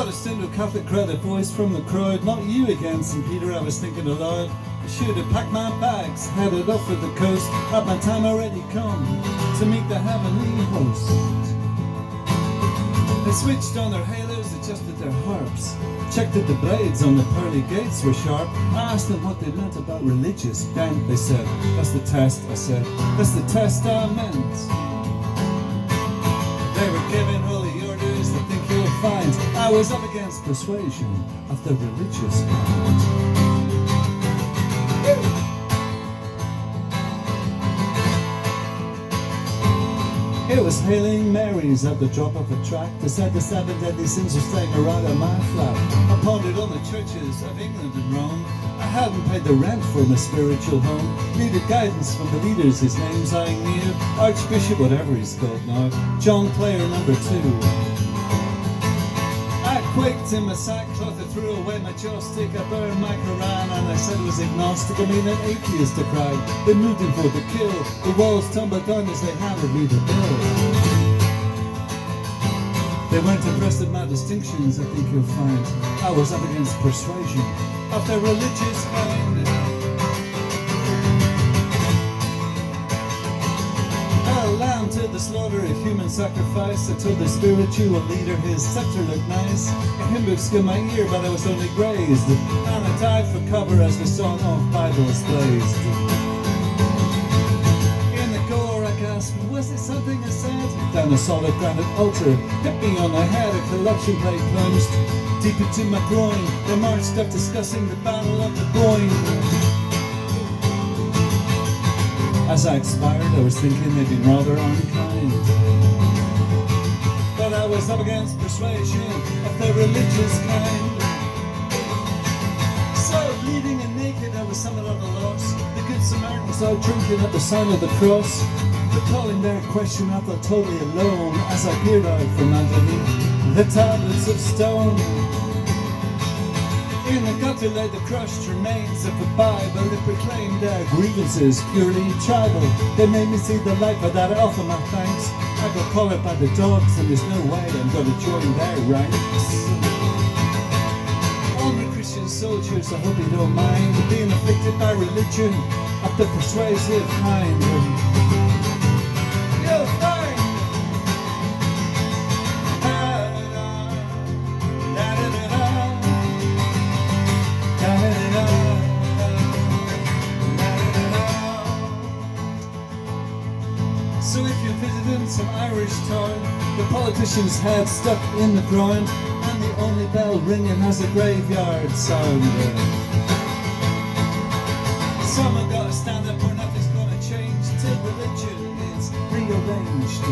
Protestant or Catholic crowd, a voice from the crowd. Not you again, St. Peter, I was thinking aloud. I should have packed my bags, headed off for the coast. Had my time already come to meet the heavenly host. They switched on their halos, adjusted their harps, checked that the blades on the pearly gates were sharp. I asked them what they meant about religious bent. They said, that's the test. I said, that's the test I meant. They were giving holy orders, I think you'll find I was up against persuasion of the religious kind. It was hailing Marys at the drop of a track. They said the 7 deadly sins were staying around on my flat. I pondered on the churches of England and Rome. I hadn't paid the rent for my spiritual home. Needed guidance from the leaders, his name's I knew. Archbishop, whatever he's called now, John Player number 2. I quaked in my sackcloth, I threw away my joystick, I burned my Quran, and I said I was agnostic. I mean an atheist, I cried. They moved him for the kill. The walls tumbled down as they handed me the bill. They weren't impressed at my distinctions, I think you'll find. I was up against persuasion of the religious kind. A lamb to the slaughter, a human sacrifice. I told the spiritual leader his scepter looked nice. A hymn book skinned my ear, but I was only grazed. And I died for cover as the song of Bibles blazed. In the gore I gasped, was it something I said? Down a solid granite altar, hit me on the head, a collection plate plunged deep into my groin. They marched up discussing the battle of the Boyne. As I expired, I was thinking they'd been rather unkind. But I was up against persuasion of the religious kind. So, bleeding and naked, I was somewhat at a loss. The good Samaritans out drinking at the sign of the cross. Recalling their question, I felt totally alone as I peered out from underneath the tablets of stone. In the gutter lay the crushed remains of the Bible. It proclaimed their grievances purely tribal. They made me see the light, but that I offer my thanks. I got collared by the dogs, and there's no way I'm going to join their ranks. All my Christian soldiers, I hope you don't mind being afflicted by religion of the persuasive kind. You'll find so if you're visiting some Irish town, the politician's head stuck in the ground, and the only bell ringing has a graveyard sound. Someone gotta stand up or nothing's gonna change till religion is rearranged.